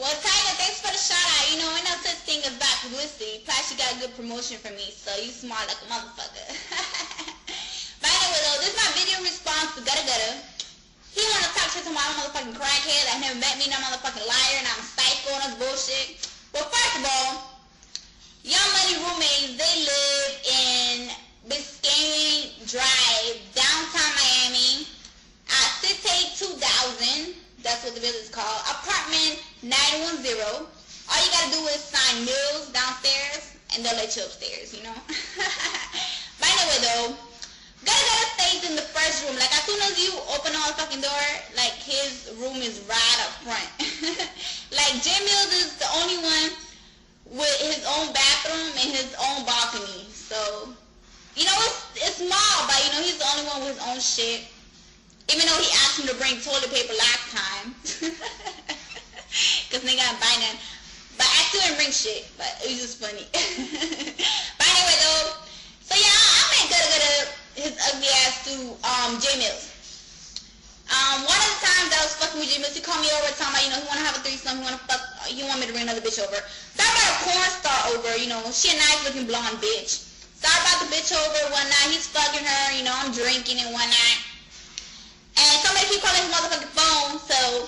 Well, Tiger, thanks for the shout out. You know, ain't no such thing as bad publicity. Plus, you got good promotion from me, so you smart like a motherfucker. But anyway, though, this is my video response to Gudda Gudda. He wanna talk shit to my motherfucking crackhead that never met me, no motherfucking liar, and I'm a psycho and that's bullshit. Well, first of all, Young Money roommates, they live in Biscayne Drive, downtown Miami, at City 2000. That's what the village is called. Apartment 910. All you gotta do is sign meals downstairs, and they'll let you upstairs, you know? But anyway, though, Gudda Gudda stays in the first room. Like, as soon as you open the fucking door, like, his room is right up front. Like, J Mills is the only one with his own bathroom and his own balcony. So, you know, it's small, but, you know, he's the only one with his own shit. Even though he asked him to bring toilet paper last time. Because nigga ain't buy none. But I still didn't bring shit. But it was just funny. But anyway, though. So, yeah, I met Gudda Gudda, his ugly ass, to J Mills. One of the times I was fucking with J Mills, he called me over talking about, you know, he want to have a threesome, he want me to bring another bitch over. So I brought a porn star over, you know, she a nice looking blonde bitch. So I brought the bitch over one night, he's fucking her, you know, I'm drinking and whatnot. And somebody keep calling his motherfucking phone, so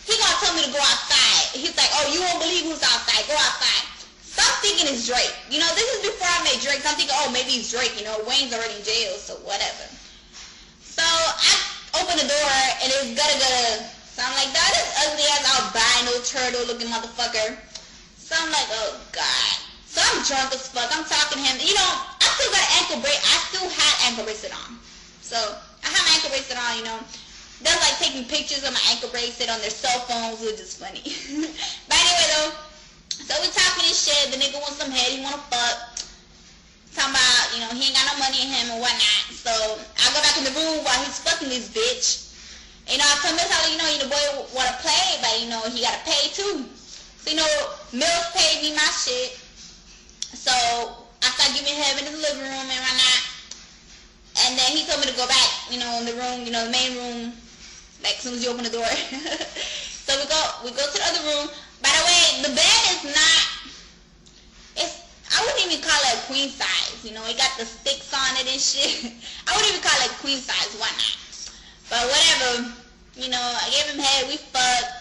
he gonna tell me to go outside. He's like, oh, you won't believe who's outside, go outside. So I'm thinking it's Drake. You know, this is before I met Drake, so I'm thinking, oh, maybe it's Drake, you know, Wayne's already in jail, so whatever. So I open the door, and it's Gudda Gudda. So I'm like, that is ugly ass albino turtle looking motherfucker. So I'm like, oh god. So I'm drunk as fuck, I'm talking to him. You know, I still got an ankle bracelet, I still had ankle bracelet on. So I have my ankle bracelet on, you know. They're like taking pictures of my ankle bracelet on their cell phones, which is funny. But anyway, though, so we talking this shit. The nigga wants some head, he wanna fuck. Talking about, you know, he ain't got no money in him and whatnot. So I go back in the room while he's fucking this bitch. You know, I tell Mills how, you know, the boy wanna play, but you know, he gotta pay too. So, you know, Mills paid me my shit. So I started giving him in the living room and whatnot. And then he told me to go back, you know, in the room, you know, the main room, like as soon as you open the door. So we go to the other room. By the way, the bed is not, I wouldn't even call it a queen size, you know, it got the sticks on it and shit. I wouldn't even call it queen size, why not? But whatever, you know, I gave him head, we fucked,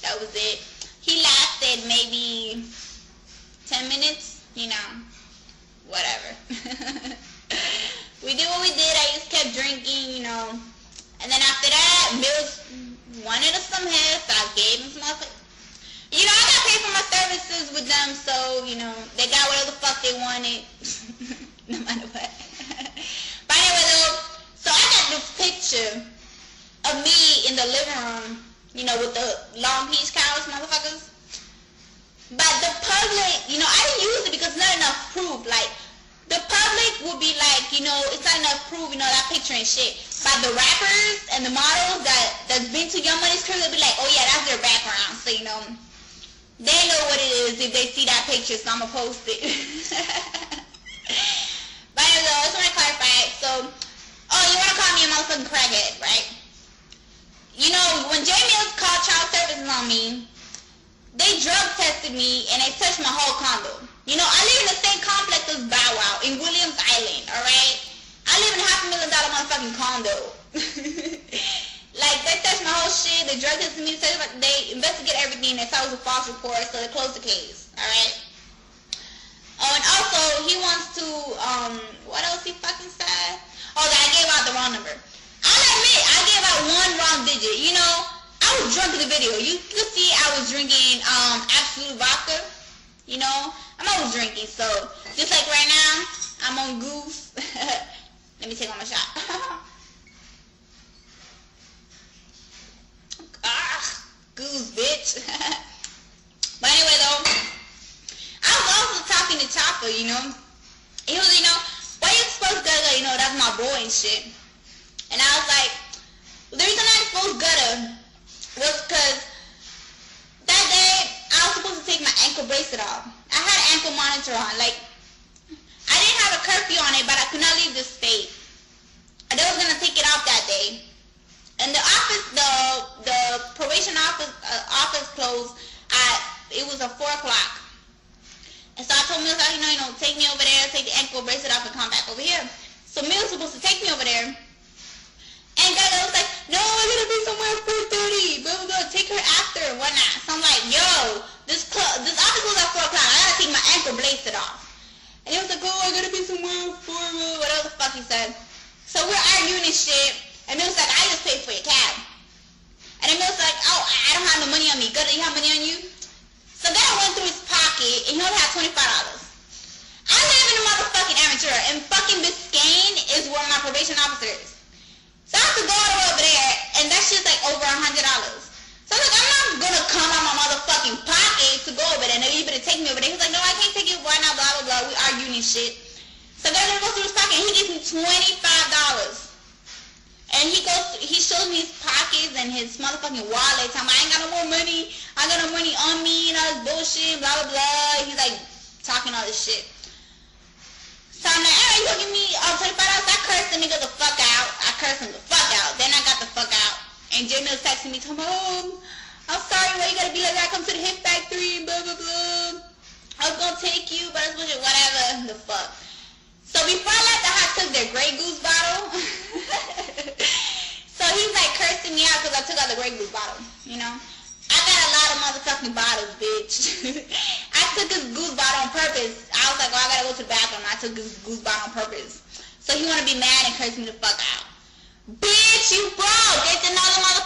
that was it. He lasted maybe 10 minutes, you know, whatever. We did what we did, I just kept drinking, you know. And then after that, Mills wanted us some head, so I gave him some other. You know, I got paid for my services with them, so, you know, they got whatever the fuck they wanted. No matter what. But anyway, though, so I got this picture of me in the living room, you know, with the Long Beach cows, motherfuckers. But the public, you know, I didn't use it because not enough proof. Like, the public would be like, you know, it's not enough proof, you know, that picture and shit. But the rappers and the models that's been to Young Money's crib, they'll be like, oh yeah, that's their background. So, you know, they know what it is if they see that picture, so I'm going to post it. But anyway, I just want to clarify it. So, oh, you want to call me a motherfucking crackhead, right? You know, when J Mills called child services on me, they drug tested me and they touched my whole condo. You know, I live in the same complex as Bow Wow in Williams Island, alright? I live in a $500,000 motherfucking condo. Like, they touched my whole shit, they drug tested me, they investigate everything, they saw it was a false report, so they closed the case, alright? Oh, and also, he wants to, what else he fucking said? Oh, that I gave out the wrong number. I'll admit, I gave out one wrong digit, you know? I was drunk in the video. You could see I was drinking, Absolute Vodka, you know? I'm always drinking, so, just like right now, I'm on Goose. Let me take one more shot. Goose, bitch. But anyway, though, I was also talking to Chopper, you know. He was, you know, why you exposed Gudda, you know, that's my boy and shit. And I was like, the reason I exposed Gudda was because that day, I was supposed to take my ankle bracelet off. I had an ankle monitor on. Like, I didn't have a curfew on it, but I could not leave the state. And they was going to take it off that day. And the office, the probation office closed it was at 4 o'clock. And so I told Mills, take me over there, take the ankle bracelet off and come back over here. So Mills was supposed to take me over there. And Gudda was like, no, we're going to be somewhere at 4:30. Blah, blah, blah. Take her after and whatnot. So I'm like, yo, this office was at 4 o'clock. I got to take my ankle bracelet off. And he was like, oh, I got to be somewhere at 4, whatever the fuck he said. So we're arguing and shit. And Mills was like, I just paid for your cab. And then Mills was like, oh, I don't have no money on me. Gudda, you have money on you? So Gudda went through his pocket and he only had $25. I live in a motherfucking amateur, and fucking Biscayne is where my probation officer is. So I have to go all the way over there, and that shit's like over $100. So I'm like, I'm not gonna come out my motherfucking pocket to go over there. No, you better take me over there. He's like, no, I can't take you. Why not? Blah, blah, blah. We arguing and shit. So Gudda goes through his pocket, and he gives me $25. And he shows me his pockets and his motherfucking wallet. Telling me, I ain't got no more money. I got no money on me and all this bullshit, blah, blah, blah. He's like talking all this shit. So I'm like, alright, you gonna give me $25? I cursed the nigga the fuck out. I cursed him the fuck out. Then I got the fuck out. And J Mills texting me, telling me, oh, I'm sorry, why you gotta be like that? Come to the hip factory, blah, blah, blah. I was gonna take you, but it's bullshit, whatever the fuck. So before I left, I took their Grey Goose bottle. So he's like cursing me out because I took out the Grey Goose bottle, I got a lot of motherfucking bottles, bitch. I took his goose bottle on purpose. I was like, oh, I gotta go to the bathroom. I took his goose bottle on purpose. So he wanna be mad and curse me the fuck out. Bitch, you broke. It's another motherfucker.